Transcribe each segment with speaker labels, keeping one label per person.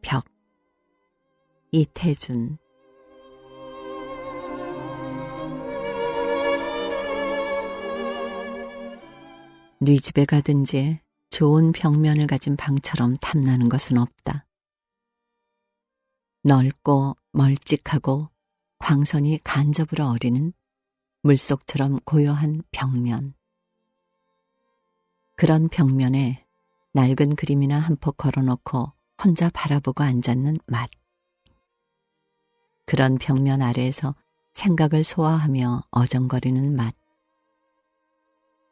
Speaker 1: 벽. 이태준. 네 집에 가든지 좋은 벽면을 가진 방처럼 탐나는 것은 없다. 넓고 멀찍하고 광선이 간접으로 어리는 물속처럼 고요한 벽면. 그런 벽면에 낡은 그림이나 한 폭 걸어놓고 혼자 바라보고 앉았는 맛. 그런 벽면 아래에서 생각을 소화하며 어정거리는 맛.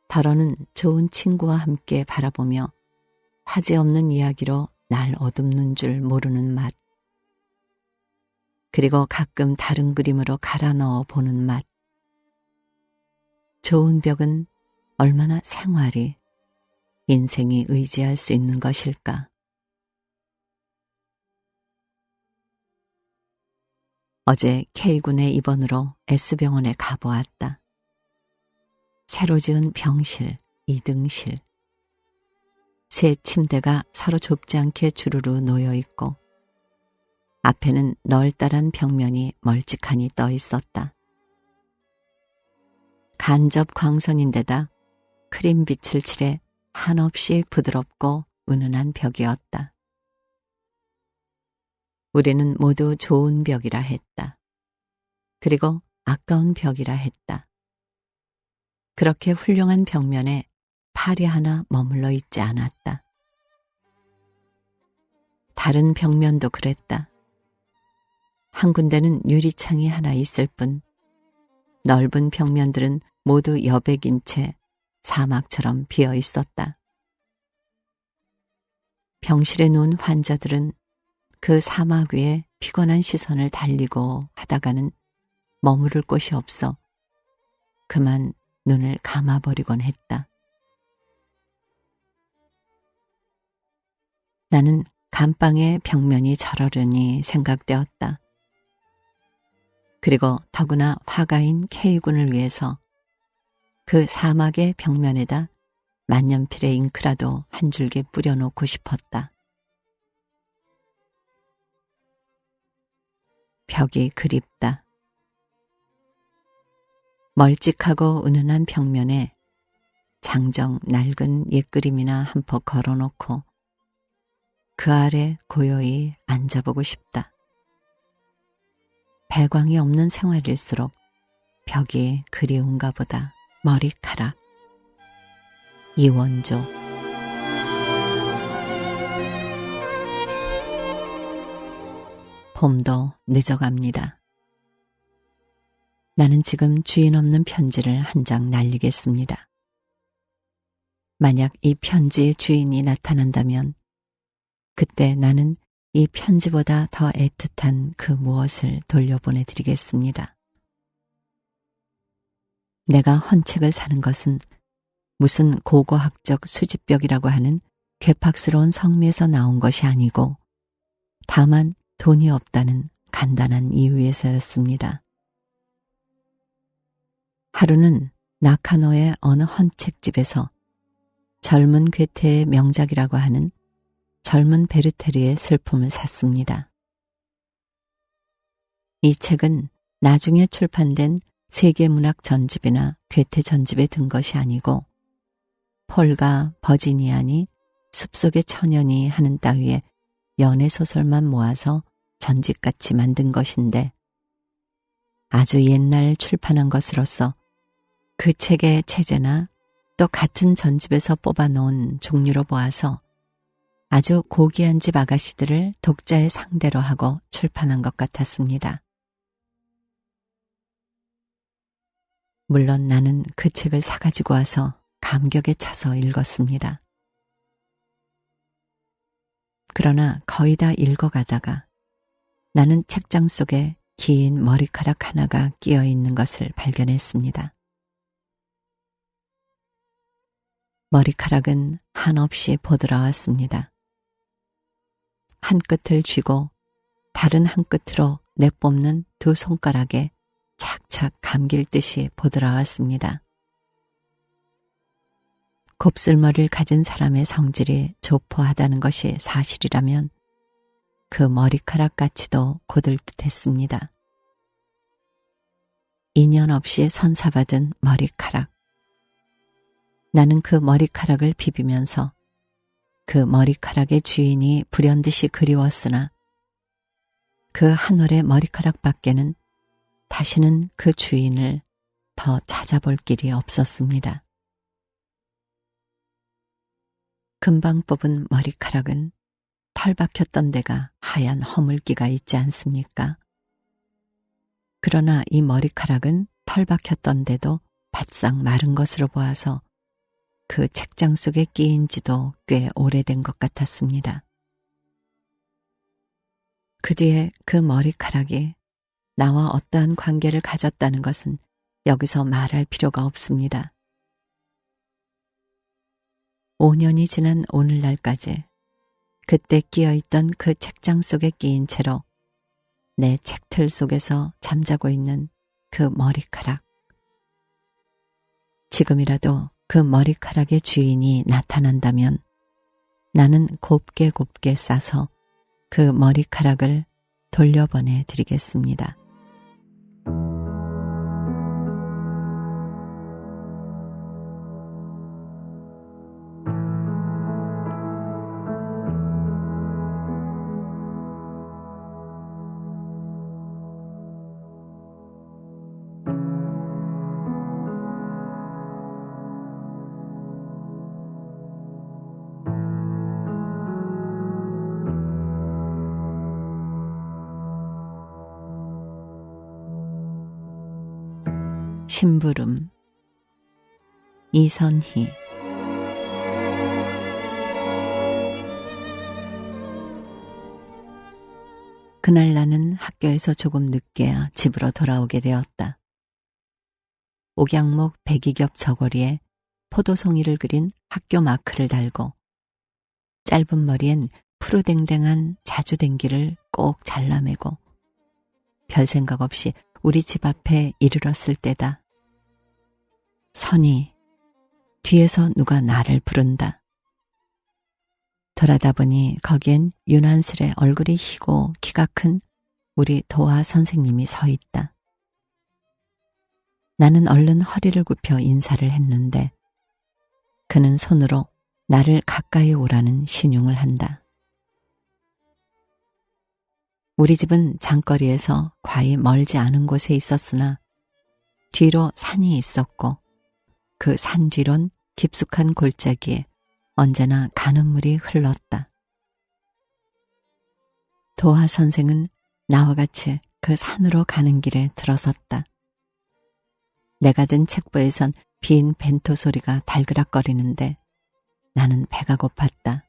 Speaker 1: 더러는 좋은 친구와 함께 바라보며 화제 없는 이야기로 날 어둡는 줄 모르는 맛. 그리고 가끔 다른 그림으로 갈아 넣어 보는 맛. 좋은 벽은 얼마나 생활이, 인생이 의지할 수 있는 것일까. 어제 K군의 입원으로 S병원에 가보았다. 새로 지은 병실, 2등실. 세 침대가 서로 좁지 않게 주르르 놓여 있고 앞에는 널따란 벽면이 멀찍하니 떠 있었다. 간접 광선인데다 크림빛을 칠해 한없이 부드럽고 은은한 벽이었다. 우리는 모두 좋은 벽이라 했다. 그리고 아까운 벽이라 했다. 그렇게 훌륭한 벽면에 팔이 하나 머물러 있지 않았다. 다른 벽면도 그랬다. 한 군데는 유리창이 하나 있을 뿐 넓은 벽면들은 모두 여백인 채 사막처럼 비어 있었다. 병실에 누운 환자들은 그 사막 위에 피곤한 시선을 달리고 하다가는 머무를 곳이 없어 그만 눈을 감아버리곤 했다. 나는 감방의 벽면이 저러려니 생각되었다. 그리고 더구나 화가인 K군을 위해서 그 사막의 벽면에다 만년필의 잉크라도 한 줄기 뿌려놓고 싶었다. 벽이 그립다. 멀찍하고 은은한 벽면에 장정 낡은 옛그림이나 한 폭 걸어놓고 그 아래 고요히 앉아보고 싶다. 배광이 없는 생활일수록 벽이 그리운가 보다. 머리카락. 이원조. 봄도 늦어갑니다. 나는 지금 주인 없는 편지를 한 장 날리겠습니다. 만약 이 편지의 주인이 나타난다면 그때 나는 이 편지보다 더 애틋한 그 무엇을 돌려보내드리겠습니다. 내가 헌책을 사는 것은 무슨 고고학적 수집벽이라고 하는 괴팍스러운 성미에서 나온 것이 아니고 다만 돈이 없다는 간단한 이유에서였습니다. 하루는 나카노의 어느 헌책집에서 젊은 괴테의 명작이라고 하는 젊은 베르테르의 슬픔을 샀습니다. 이 책은 나중에 출판된 세계문학 전집이나 괴테 전집에 든 것이 아니고 폴과 버지니안이 숲속의 처녀니 하는 따위의 연애소설만 모아서 전집같이 만든 것인데 아주 옛날 출판한 것으로서 그 책의 체제나 또 같은 전집에서 뽑아놓은 종류로 보아서 아주 고귀한 집 아가씨들을 독자의 상대로 하고 출판한 것 같았습니다. 물론 나는 그 책을 사가지고 와서 감격에 차서 읽었습니다. 그러나 거의 다 읽어가다가 나는 책장 속에 긴 머리카락 하나가 끼어 있는 것을 발견했습니다. 머리카락은 한없이 보드라웠습니다. 한 끝을 쥐고 다른 한 끝으로 내뿜는 두 손가락에 착착 감길 듯이 보드라왔습니다. 곱슬머리를 가진 사람의 성질이 조포하다는 것이 사실이라면 그 머리카락같이도 고들듯했습니다. 인연 없이 선사받은 머리카락. 나는 그 머리카락을 비비면서 그 머리카락의 주인이 불현듯이 그리웠으나 그 한 올의 머리카락 밖에는 다시는 그 주인을 더 찾아볼 길이 없었습니다. 금방 뽑은 머리카락은 털 박혔던 데가 하얀 허물기가 있지 않습니까? 그러나 이 머리카락은 털 박혔던 데도 바싹 마른 것으로 보아서 그 책장 속에 끼인 지도 꽤 오래된 것 같았습니다. 그 뒤에 그 머리카락이 나와 어떠한 관계를 가졌다는 것은 여기서 말할 필요가 없습니다. 5년이 지난 오늘날까지 그때 끼어있던 그 책장 속에 끼인 채로 내 책틀 속에서 잠자고 있는 그 머리카락. 지금이라도 그 머리카락의 주인이 나타난다면 나는 곱게 곱게 싸서 그 머리카락을 돌려보내 드리겠습니다. 심부름. 이선희. 그날 나는 학교에서 조금 늦게야 집으로 돌아오게 되었다. 옥양목 백이겹 저고리에 포도송이를 그린 학교 마크를 달고 짧은 머리엔 푸르댕댕한 자주댕기를 꼭 잘라매고 별 생각 없이 우리 집 앞에 이르렀을 때다. 선희, 뒤에서 누가 나를 부른다. 돌아다 보니 거기엔 유난스레 얼굴이 희고 키가 큰 우리 도화 선생님이 서 있다. 나는 얼른 허리를 굽혀 인사를 했는데 그는 손으로 나를 가까이 오라는 신용을 한다. 우리 집은 장거리에서 과히 멀지 않은 곳에 있었으나 뒤로 산이 있었고 그 산 뒤론 깊숙한 골짜기에 언제나 가는 물이 흘렀다. 도화 선생은 나와 같이 그 산으로 가는 길에 들어섰다. 내가 든 책보에선 빈 벤토 소리가 달그락거리는데 나는 배가 고팠다.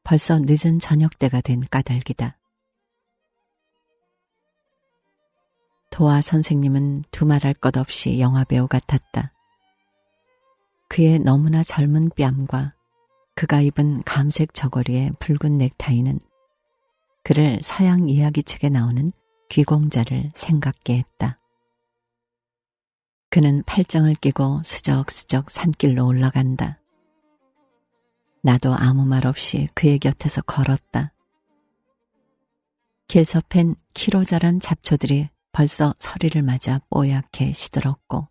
Speaker 1: 벌써 늦은 저녁때가 된 까닭이다. 도화 선생님은 두말할 것 없이 영화배우 같았다. 그의 너무나 젊은 뺨과 그가 입은 감색 저고리의 붉은 넥타이는 그를 서양 이야기책에 나오는 귀공자를 생각게 했다. 그는 팔짱을 끼고 스적스적 산길로 올라간다. 나도 아무 말 없이 그의 곁에서 걸었다. 길섭엔 키로 자란 잡초들이 벌써 서리를 맞아 뽀얗게 시들었고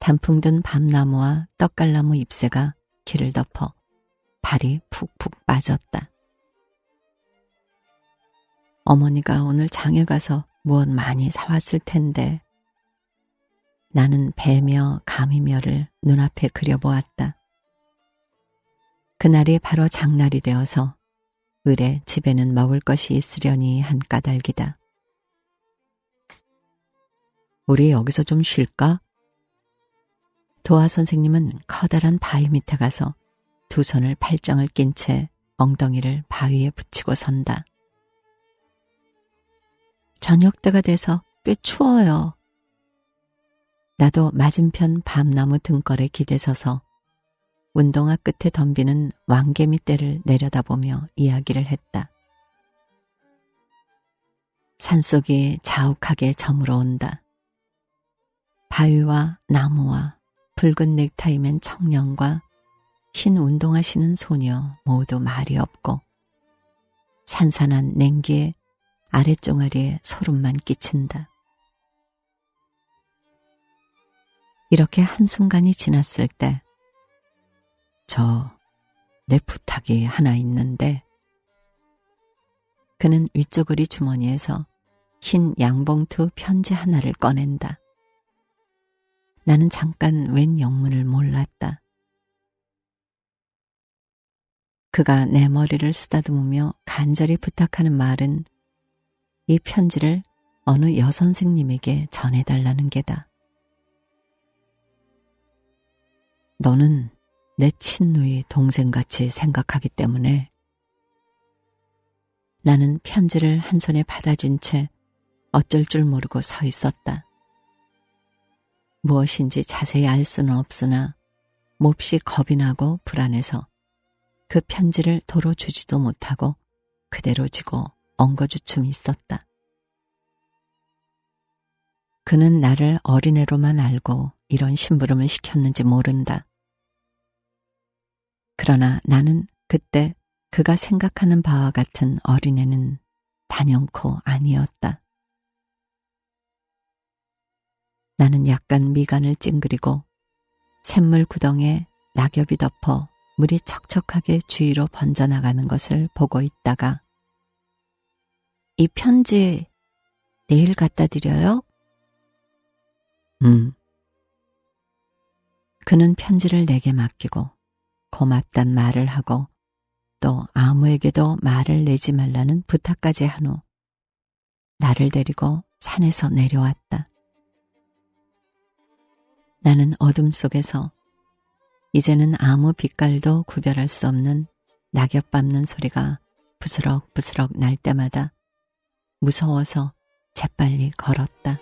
Speaker 1: 단풍 든 밤나무와 떡갈나무 잎새가 길을 덮어 발이 푹푹 빠졌다. 어머니가 오늘 장에 가서 무엇 많이 사왔을 텐데 나는 배며 감이며를 눈앞에 그려보았다. 그날이 바로 장날이 되어서 을에 집에는 먹을 것이 있으려니 한 까닭이다. 우리 여기서 좀 쉴까? 도화 선생님은 커다란 바위 밑에 가서 두 손을 팔짱을 낀 채 엉덩이를 바위에 붙이고 선다. 저녁때가 돼서 꽤 추워요. 나도 맞은편 밤나무 등걸에 기대 서서 운동화 끝에 덤비는 왕개미떼를 내려다보며 이야기를 했다. 산속이 자욱하게 저물어 온다. 바위와 나무와 붉은 넥타이 맨 청년과 흰 운동화 신은 소녀 모두 말이 없고 산산한 냉기에 아랫종아리에 소름만 끼친다. 이렇게 한순간이 지났을 때 내 부탁이 하나 있는데, 그는 위쪽으리 주머니에서 흰 양봉투 편지 하나를 꺼낸다. 나는 잠깐 웬 영문을 몰랐다. 그가 내 머리를 쓰다듬으며 간절히 부탁하는 말은 이 편지를 어느 여선생님에게 전해달라는 게다. 너는 내 친누이 동생같이 생각하기 때문에. 나는 편지를 한 손에 받아준 채 어쩔 줄 모르고 서 있었다. 무엇인지 자세히 알 수는 없으나 몹시 겁이 나고 불안해서 그 편지를 도로 주지도 못하고 그대로 쥐고 엉거주춤 있었다. 그는 나를 어린애로만 알고 이런 심부름을 시켰는지 모른다. 그러나 나는 그때 그가 생각하는 바와 같은 어린애는 단연코 아니었다. 나는 약간 미간을 찡그리고 샘물 구덩이에 낙엽이 덮어 물이 척척하게 주위로 번져나가는 것을 보고 있다가 이 편지 내일 갖다 드려요? 그는 편지를 내게 맡기고 고맙단 말을 하고 또 아무에게도 말을 내지 말라는 부탁까지 한 후 나를 데리고 산에서 내려왔다. 나는 어둠 속에서 이제는 아무 빛깔도 구별할 수 없는 낙엽 밟는 소리가 부스럭부스럭 날 때마다 무서워서 재빨리 걸었다.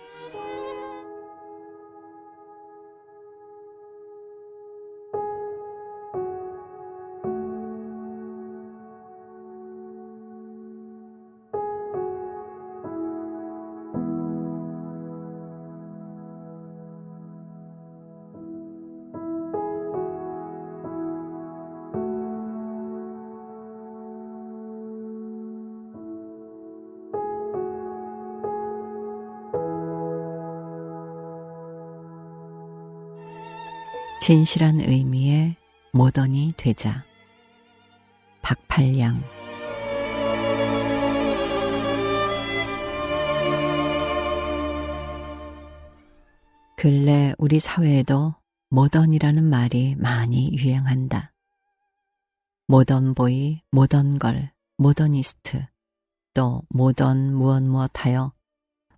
Speaker 1: 진실한 의미의 모던이 되자. 박팔량. 근래 우리 사회에도 모던이라는 말이 많이 유행한다. 모던보이, 모던걸, 모더니스트, 또 모던 무엇 하여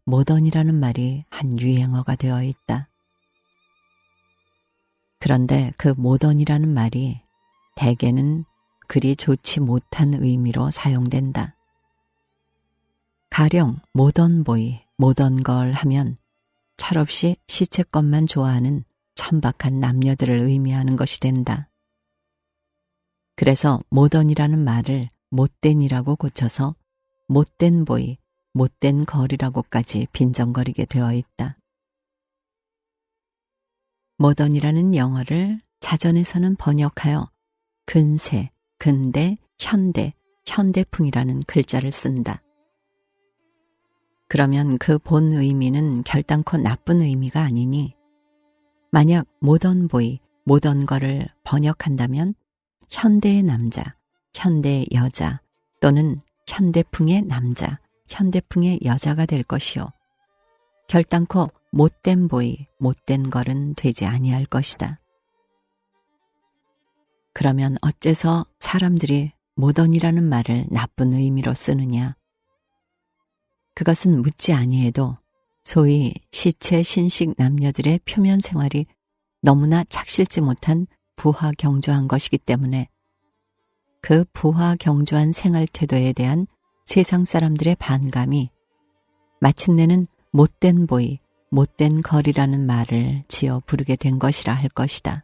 Speaker 1: 모던이라는 말이 한 유행어가 되어 있다. 그런데 그 모던이라는 말이 대개는 그리 좋지 못한 의미로 사용된다. 가령 모던보이, 모던걸 하면 철없이 시체것만 좋아하는 천박한 남녀들을 의미하는 것이 된다. 그래서 모던이라는 말을 못된이라고 고쳐서 못된 보이, 못된 걸이라고까지 빈정거리게 되어 있다. 모던이라는 영어를 자전에서는 번역하여 근세, 근대, 현대, 현대풍이라는 글자를 쓴다. 그러면 그 본 의미는 결단코 나쁜 의미가 아니니 만약 모던보이, 모던걸을 번역한다면 현대의 남자, 현대의 여자 또는 현대풍의 남자, 현대풍의 여자가 될 것이요. 결단코 못된 보이, 못된 걸은 되지 아니할 것이다. 그러면 어째서 사람들이 모던이라는 말을 나쁜 의미로 쓰느냐? 그것은 묻지 아니해도 소위 시체 신식 남녀들의 표면 생활이 너무나 착실지 못한 부하경조한 것이기 때문에 그 부하경조한 생활 태도에 대한 세상 사람들의 반감이 마침내는 못된 보이, 못된 걸이라는 말을 지어 부르게 된 것이라 할 것이다.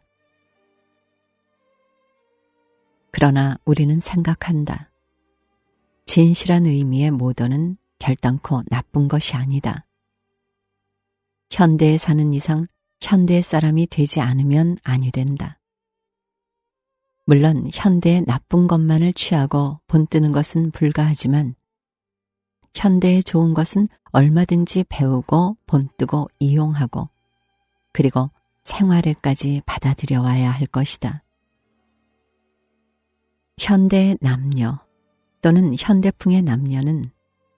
Speaker 1: 그러나 우리는 생각한다. 진실한 의미의 모던은 결단코 나쁜 것이 아니다. 현대에 사는 이상 현대의 사람이 되지 않으면 아니 된다. 물론 현대의 나쁜 것만을 취하고 본뜨는 것은 불가하지만 현대의 좋은 것은 얼마든지 배우고 본뜨고 이용하고 그리고 생활에까지 받아들여 와야 할 것이다. 현대의 남녀 또는 현대풍의 남녀는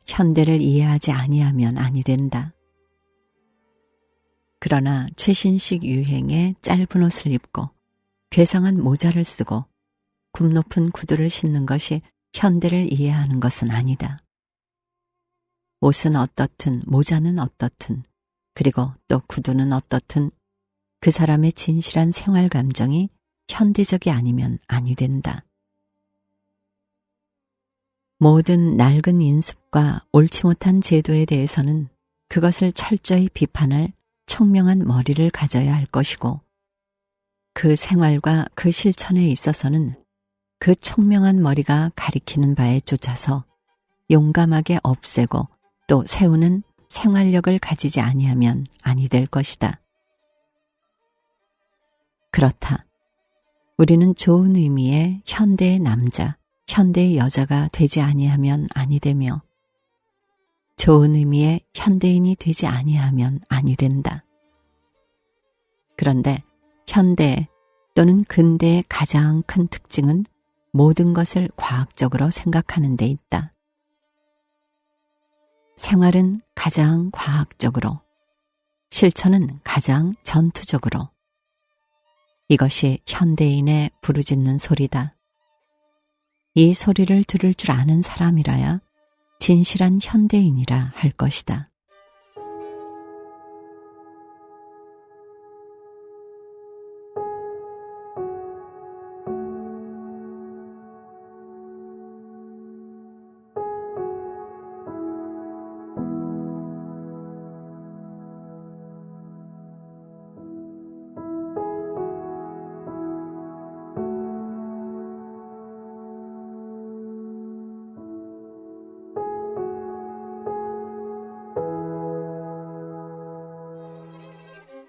Speaker 1: 현대를 이해하지 아니하면 아니 된다. 그러나 최신식 유행의 짧은 옷을 입고 괴상한 모자를 쓰고 굽 높은 구두를 신는 것이 현대를 이해하는 것은 아니다. 옷은 어떻든 모자는 어떻든 그리고 또 구두는 어떻든 그 사람의 진실한 생활 감정이 현대적이 아니면 아니 된다. 모든 낡은 인습과 옳지 못한 제도에 대해서는 그것을 철저히 비판할 총명한 머리를 가져야 할 것이고 그 생활과 그 실천에 있어서는 그 총명한 머리가 가리키는 바에 쫓아서 용감하게 없애고 또 세우는 생활력을 가지지 아니하면 아니 될 것이다. 그렇다. 우리는 좋은 의미의 현대의 남자, 현대의 여자가 되지 아니하면 아니 되며 좋은 의미의 현대인이 되지 아니하면 아니 된다. 그런데 현대 또는 근대의 가장 큰 특징은 모든 것을 과학적으로 생각하는 데 있다. 생활은 가장 과학적으로, 실천은 가장 전투적으로. 이것이 현대인의 부르짖는 소리다. 이 소리를 들을 줄 아는 사람이라야 진실한 현대인이라 할 것이다.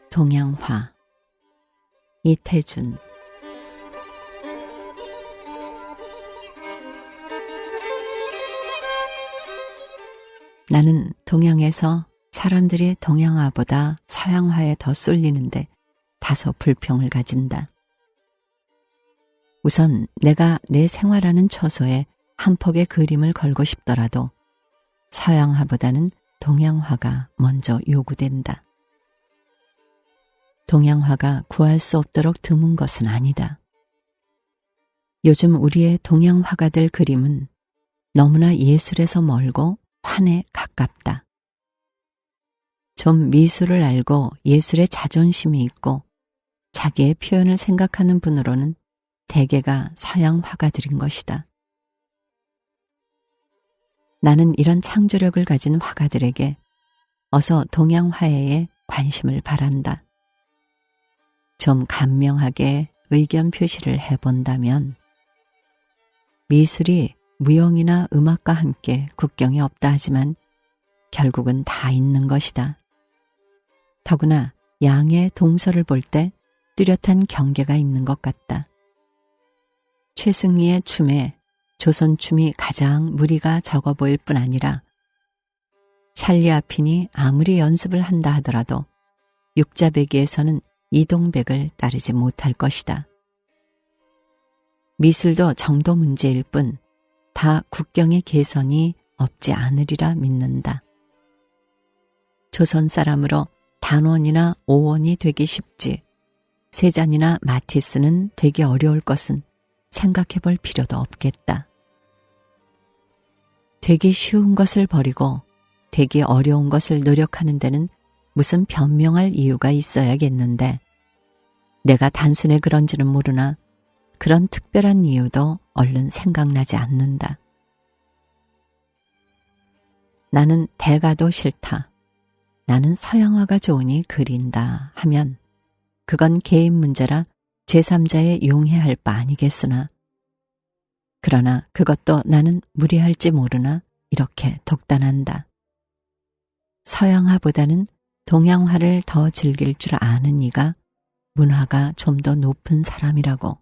Speaker 1: 동양화 이태준 나는 동양에서 사람들이 동양화보다 서양화에 더 쏠리는데 다소 불평을 가진다. 우선 내가 내 생활하는 처소에 한 폭의 그림을 걸고 싶더라도 서양화보다는 동양화가 먼저 요구된다. 동양화가 구할 수 없도록 드문 것은 아니다. 요즘 우리의 동양 화가들 그림은 너무나 예술에서 멀고 환에 가깝다. 좀 미술을 알고 예술에 자존심이 있고 자기의 표현을 생각하는 분으로는 대개가 서양 화가들인 것이다. 나는 이런 창조력을 가진 화가들에게 어서 동양 화해에 관심을 바란다. 좀 간명하게 의견 표시를 해본다면 미술이 무용이나 음악과 함께 국경이 없다 하지만 결국은 다 있는 것이다. 더구나 양의 동서를 볼 때 뚜렷한 경계가 있는 것 같다. 최승리의 춤에 조선춤이 가장 무리가 적어 보일 뿐 아니라 찰리 아핀이 아무리 연습을 한다 하더라도 육자배기에서는 이동백을 따르지 못할 것이다. 미술도 정도 문제일 뿐 다 국경의 개선이 없지 않으리라 믿는다. 조선 사람으로 단원이나 오원이 되기 쉽지 세잔이나 마티스는 되기 어려울 것은 생각해 볼 필요도 없겠다. 되기 쉬운 것을 버리고 되기 어려운 것을 노력하는 데는 무슨 변명할 이유가 있어야겠는데 내가 단순해 그런지는 모르나 그런 특별한 이유도 얼른 생각나지 않는다. 나는 대가도 싫다. 나는 서양화가 좋으니 그린다 하면 그건 개인 문제라 제3자의 용해할 바 아니겠으나 그러나 그것도 나는 무리할지 모르나 이렇게 독단한다. 서양화보다는 동양화를 더 즐길 줄 아는 이가 문화가 좀 더 높은 사람이라고.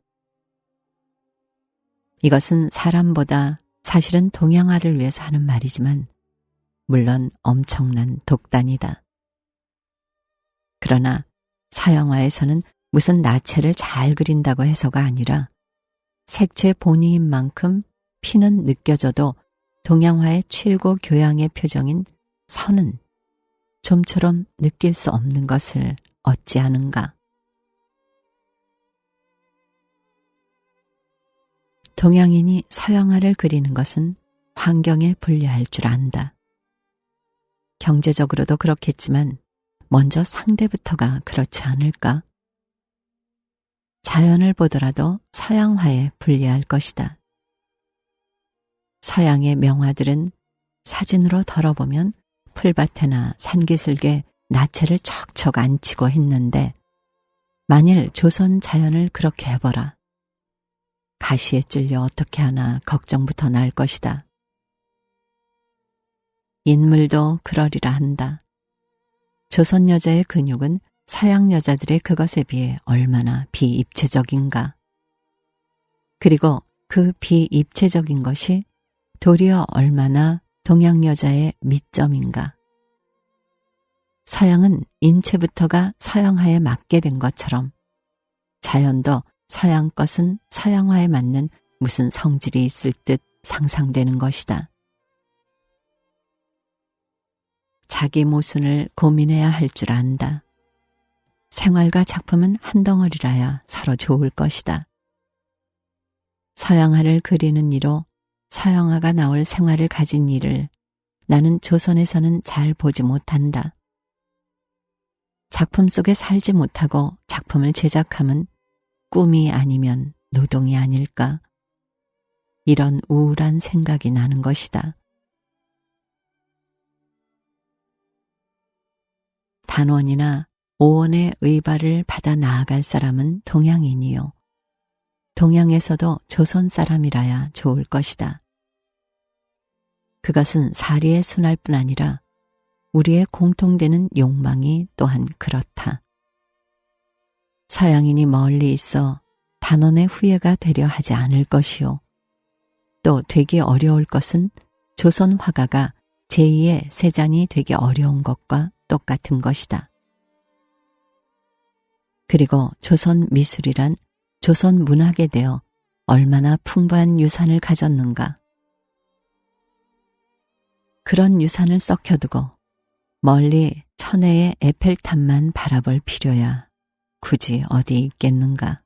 Speaker 1: 이것은 사람보다 사실은 동양화를 위해서 하는 말이지만 물론 엄청난 독단이다. 그러나 서양화에서는 무슨 나체를 잘 그린다고 해서가 아니라 색채 본위인 만큼 피는 느껴져도 동양화의 최고 교양의 표정인 선은 좀처럼 느낄 수 없는 것을 어찌하는가. 동양인이 서양화를 그리는 것은 환경에 불리할 줄 안다. 경제적으로도 그렇겠지만 먼저 상대부터가 그렇지 않을까? 자연을 보더라도 서양화에 불리할 것이다. 서양의 명화들은 사진으로 덜어보면 풀밭에나 산기슭에 나체를 척척 안치고 했는데 만일 조선 자연을 그렇게 해보라. 가시에 찔려 어떻게 하나 걱정부터 날 것이다. 인물도 그러리라 한다. 조선 여자의 근육은 서양 여자들의 그것에 비해 얼마나 비입체적인가. 그리고 그 비입체적인 것이 도리어 얼마나 동양 여자의 미점인가. 서양은 인체부터가 서양화에 맞게 된 것처럼 자연도 서양 것은 서양화에 맞는 무슨 성질이 있을 듯 상상되는 것이다. 자기 모순을 고민해야 할 줄 안다. 생활과 작품은 한 덩어리라야 서로 좋을 것이다. 서양화를 그리는 이로 서양화가 나올 생활을 가진 이를 나는 조선에서는 잘 보지 못한다. 작품 속에 살지 못하고 작품을 제작함은 꿈이 아니면 노동이 아닐까. 이런 우울한 생각이 나는 것이다. 단원이나 오원의 의발을 받아 나아갈 사람은 동양인이요. 동양에서도 조선 사람이라야 좋을 것이다. 그것은 사리에 순할 뿐 아니라 우리의 공통되는 욕망이 또한 그렇다. 서양인이 멀리 있어 단원의 후예가 되려 하지 않을 것이요. 또 되기 어려울 것은 조선 화가가 제2의 세잔이 되기 어려운 것과 똑같은 것이다. 그리고 조선 미술이란 조선 문학에 대어 얼마나 풍부한 유산을 가졌는가. 그런 유산을 썩혀두고 멀리 천혜의 에펠탑만 바라볼 필요야 굳이 어디 있겠는가.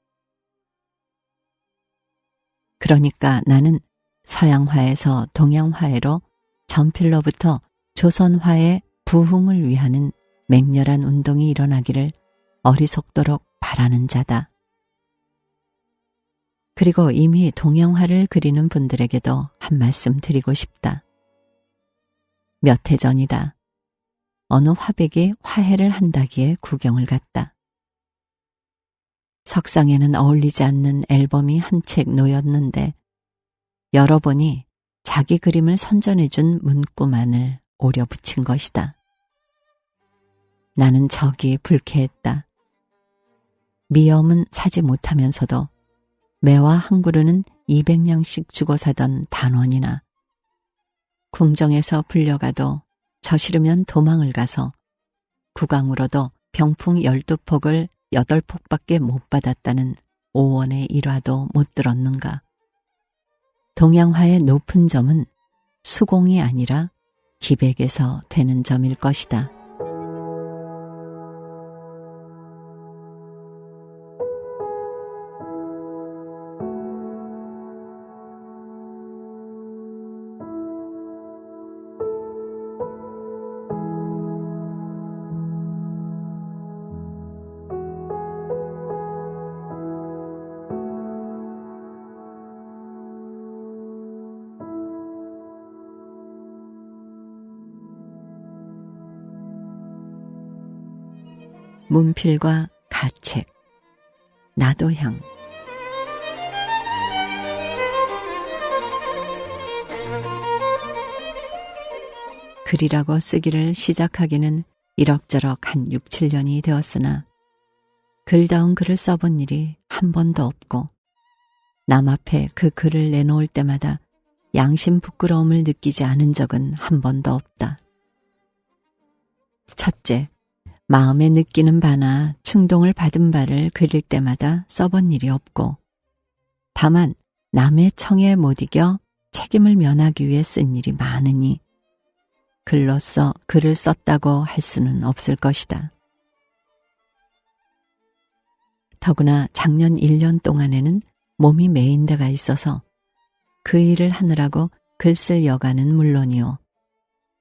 Speaker 1: 그러니까 나는 서양화에서 동양화해로 전필로부터 조선화의 부흥을 위하는 맹렬한 운동이 일어나기를 어리석도록 바라는 자다. 그리고 이미 동양화를 그리는 분들에게도 한 말씀 드리고 싶다. 몇 해 전이다. 어느 화백이 화해를 한다기에 구경을 갔다. 석상에는 어울리지 않는 앨범이 한 책 놓였는데 열어보니 자기 그림을 선전해준 문구만을 오려 붙인 것이다. 나는 적이 불쾌했다. 미염은 사지 못하면서도 매와 한 그루는 200냥씩 주고 사던 단원이나 궁정에서 불려가도 저시르면 도망을 가서 국왕으로도 병풍 12폭을 8폭밖에 못 받았다는 오원의 일화도 못 들었는가. 동양화의 높은 점은 수공이 아니라 기백에서 되는 점일 것이다. 문필과 가책, 나도향. 글이라고 쓰기를 시작하기는 이럭저럭 한 6, 7년이 되었으나 글다운 글을 써본 일이 한 번도 없고 남 앞에 그 글을 내놓을 때마다 양심 부끄러움을 느끼지 않은 적은 한 번도 없다. 첫째, 마음에 느끼는 바나 충동을 받은 바를 그릴 때마다 써본 일이 없고, 다만 남의 청에 못 이겨 책임을 면하기 위해 쓴 일이 많으니 글로써 글을 썼다고 할 수는 없을 것이다. 더구나 작년 1년 동안에는 몸이 메인 데가 있어서 그 일을 하느라고 글 쓸 여가는 물론이요,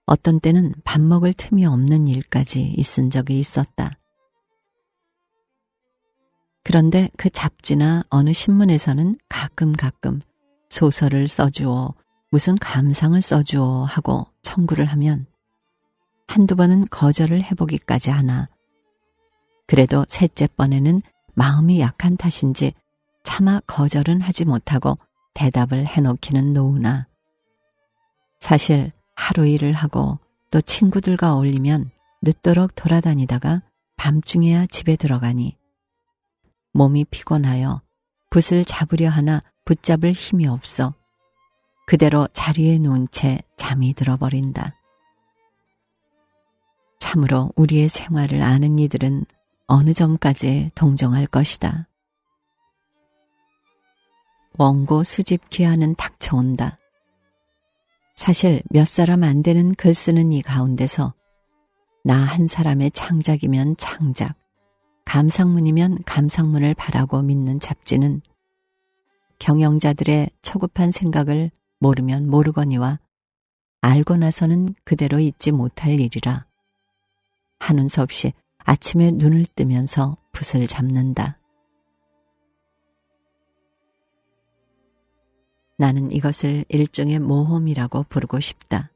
Speaker 1: 어떤 때는 밥 먹을 틈이 없는 일까지 있은 적이 있었다. 그런데 그 잡지나 어느 신문에서는 가끔 소설을 써주오, 무슨 감상을 써주오 하고 청구를 하면 한두 번은 거절을 해보기까지 하나, 그래도 셋째 번에는 마음이 약한 탓인지 차마 거절은 하지 못하고 대답을 해놓기는 노우나, 사실 하루 일을 하고 또 친구들과 어울리면 늦도록 돌아다니다가 밤중에야 집에 들어가니 몸이 피곤하여 붓을 잡으려 하나 붙잡을 힘이 없어 그대로 자리에 누운 채 잠이 들어버린다. 참으로 우리의 생활을 아는 이들은 어느 점까지 동정할 것이다. 원고 수집 기한은 닥쳐온다. 사실 몇 사람 안 되는 글 쓰는 이 가운데서 나 한 사람의 창작이면 창작, 감상문이면 감상문을 바라고 믿는 잡지는 경영자들의 초급한 생각을 모르면 모르거니와 알고 나서는 그대로 잊지 못할 일이라 하는 수 없이 아침에 눈을 뜨면서 붓을 잡는다. 나는 이것을 일종의 모험이라고 부르고 싶다.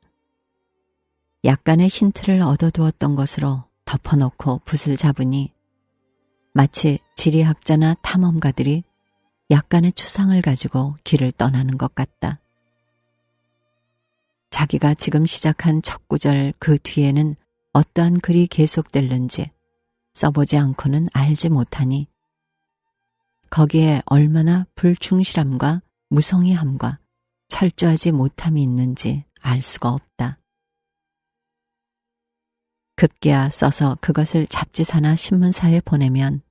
Speaker 1: 약간의 힌트를 얻어두었던 것으로 덮어놓고 붓을 잡으니 마치 지리학자나 탐험가들이 약간의 추상을 가지고 길을 떠나는 것 같다. 자기가 지금 시작한 첫 구절 그 뒤에는 어떠한 글이 계속될는지 써보지 않고는 알지 못하니 거기에 얼마나 불충실함과 무성의함과 철저하지 못함이 있는지 알 수가 없다. 급기야 써서 그것을 잡지사나 신문사에 보내면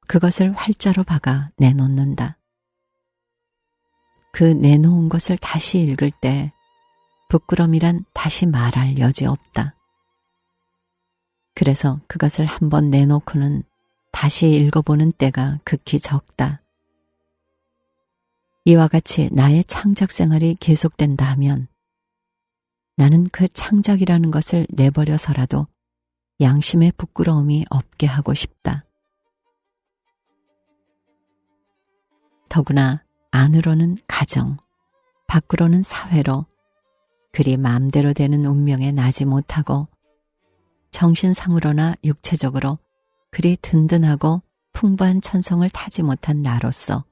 Speaker 1: 그것을 활자로 박아 내놓는다. 그 내놓은 것을 다시 읽을 때 부끄럼이란 다시 말할 여지 없다. 그래서 그것을 한번 내놓고는 다시 읽어보는 때가 극히 적다. 이와 같이 나의 창작 생활이 계속된다 하면 나는 그 창작이라는 것을 내버려서라도 양심의 부끄러움이 없게 하고 싶다. 더구나 안으로는 가정, 밖으로는 사회로 그리 마음대로 되는 운명에 나지 못하고 정신상으로나 육체적으로 그리 든든하고 풍부한 천성을 타지 못한 나로서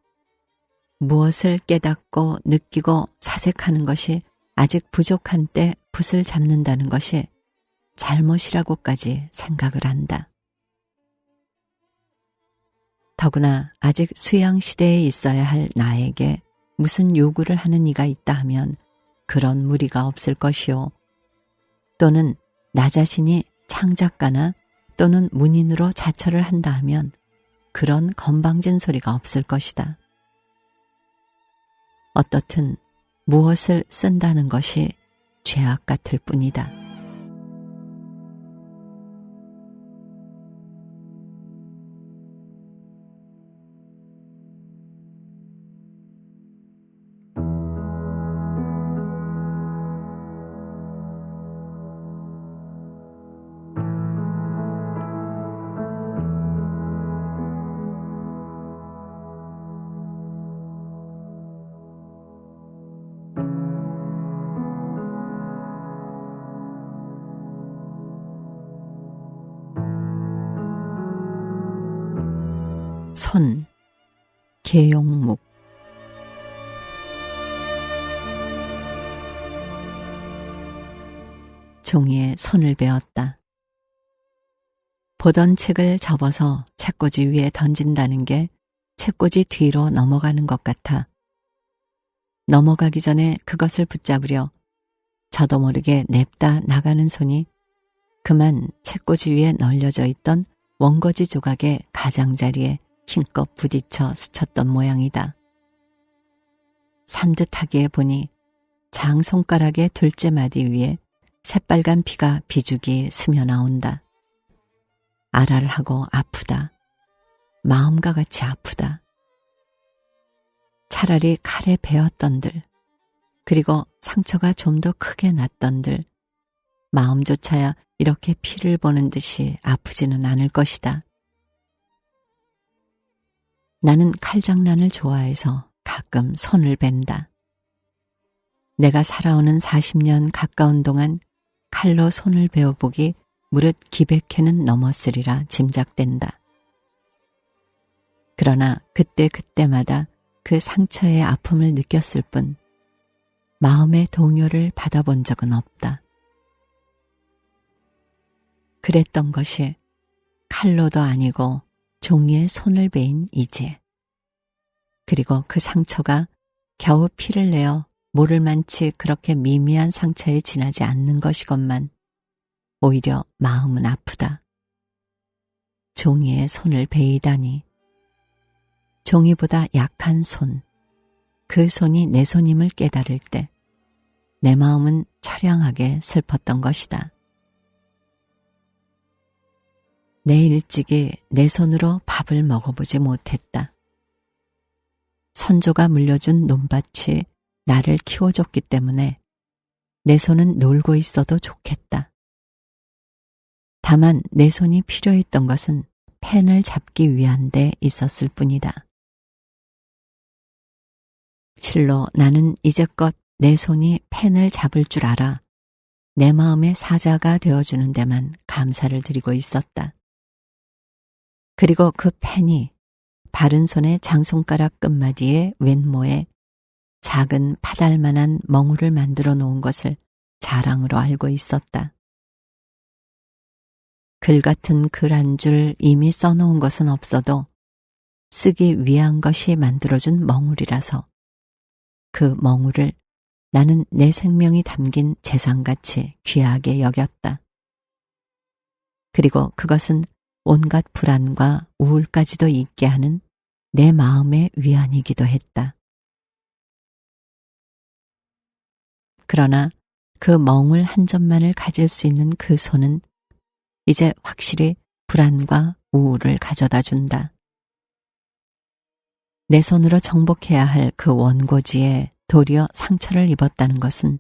Speaker 1: 무엇을 깨닫고 느끼고 사색하는 것이 아직 부족한 때 붓을 잡는다는 것이 잘못이라고까지 생각을 한다. 더구나 아직 수양시대에 있어야 할 나에게 무슨 요구를 하는 이가 있다 하면 그런 무리가 없을 것이요, 또는 나 자신이 창작가나 또는 문인으로 자처를 한다 하면 그런 건방진 소리가 없을 것이다. 어떻든 무엇을 쓴다는 것이 죄악 같을 뿐이다. 손, 계용묵. 종이에 손을 베었다. 보던 책을 접어서 책꽂이 위에 던진다는 게 채꽂이 뒤로 넘어가는 것 같아 넘어가기 전에 그것을 붙잡으려 저도 모르게 냅다 나가는 손이 그만 채꽂이 위에 널려져 있던 원고지 조각의 가장자리에 힘껏 부딪혀 스쳤던 모양이다. 산뜻하게 보니 장 손가락의 둘째 마디 위에 새빨간 피가 비죽이 스며 나온다. 알알하고 아프다. 마음과 같이 아프다. 차라리 칼에 베었던들, 그리고 상처가 좀 더 크게 났던들, 마음조차야 이렇게 피를 보는 듯이 아프지는 않을 것이다. 나는 칼장난을 좋아해서 가끔 손을 벤다. 내가 살아오는 40년 가까운 동안 칼로 손을 베어보기 무릇 기백회는 넘었으리라 짐작된다. 그러나 그때마다 그 상처의 아픔을 느꼈을 뿐 마음의 동요를 받아본 적은 없다. 그랬던 것이 칼로도 아니고 종이에 손을 베인 이제. 그리고 그 상처가 겨우 피를 내어 모를 만치 그렇게 미미한 상처에 지나지 않는 것이건만 오히려 마음은 아프다. 종이에 손을 베이다니. 종이보다 약한 손, 그 손이 내 손임을 깨달을 때 내 마음은 처량하게 슬펐던 것이다. 내 일찍이 내 손으로 밥을 먹어보지 못했다. 선조가 물려준 논밭이 나를 키워줬기 때문에 내 손은 놀고 있어도 좋겠다. 다만 내 손이 필요했던 것은 펜을 잡기 위한 데 있었을 뿐이다. 실로 나는 이제껏 내 손이 펜을 잡을 줄 알아 내 마음의 사자가 되어주는 데만 감사를 드리고 있었다. 그리고 그 펜이 바른 손의 장손가락 끝마디에 왼모에 작은 파달만한 멍울을 만들어 놓은 것을 자랑으로 알고 있었다. 글 같은 글 한 줄 이미 써놓은 것은 없어도 쓰기 위한 것이 만들어준 멍울이라서 그 멍울을 나는 내 생명이 담긴 재산같이 귀하게 여겼다. 그리고 그것은 온갖 불안과 우울까지도 잊게 하는 내 마음의 위안이기도 했다. 그러나 그 멍울 한 점만을 가질 수 있는 그 손은 이제 확실히 불안과 우울을 가져다 준다. 내 손으로 정복해야 할 그 원고지에 도리어 상처를 입었다는 것은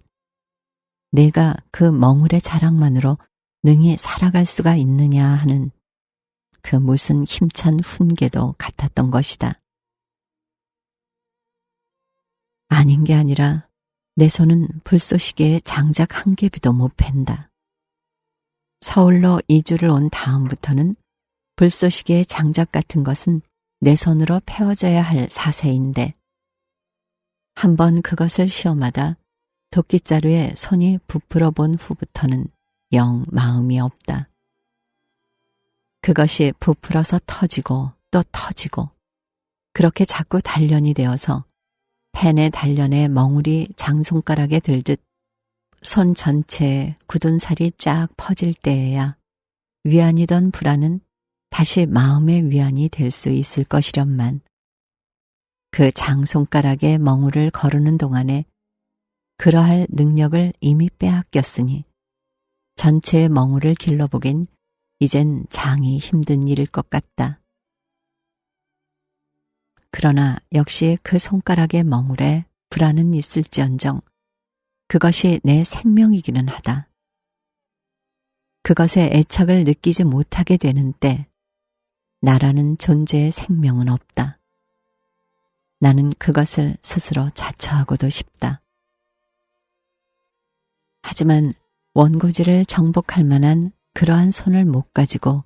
Speaker 1: 내가 그 멍울의 자랑만으로 능히 살아갈 수가 있느냐 하는 그 무슨 힘찬 훈계도 같았던 것이다. 아닌 게 아니라 내 손은 불쏘시개에 장작 한 개비도 못 팬다. 서울로 이주를 온 다음부터는 불쏘시개의 장작 같은 것은 내 손으로 패워져야 할 사세인데 한번 그것을 시험하다 도끼자루에 손이 부풀어 본 후부터는 영 마음이 없다. 그것이 부풀어서 터지고 또 터지고 그렇게 자꾸 단련이 되어서 펜의 단련에 멍울이 장손가락에 들듯 손 전체에 굳은 살이 쫙 퍼질 때에야 위안이던 불안은 다시 마음의 위안이 될 수 있을 것이련만 그 장손가락에 멍울을 거르는 동안에 그러할 능력을 이미 빼앗겼으니 전체의 멍울을 길러보긴 이젠 장이 힘든 일일 것 같다. 그러나 역시 그 손가락의 멍울에 불안은 있을지언정 그것이 내 생명이기는 하다. 그것에 애착을 느끼지 못하게 되는 때 나라는 존재의 생명은 없다. 나는 그것을 스스로 자처하고도 싶다. 하지만 원고지를 정복할 만한 그러한 손을 못 가지고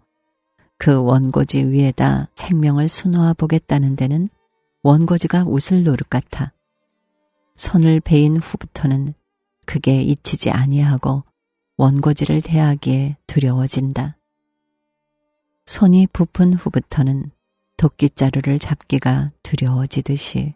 Speaker 1: 그 원고지 위에다 생명을 수놓아 보겠다는 데는 원고지가 웃을 노릇 같아 손을 베인 후부터는 그게 잊히지 아니하고 원고지를 대하기에 두려워진다. 손이 부푼 후부터는 도끼자루를 잡기가 두려워지듯이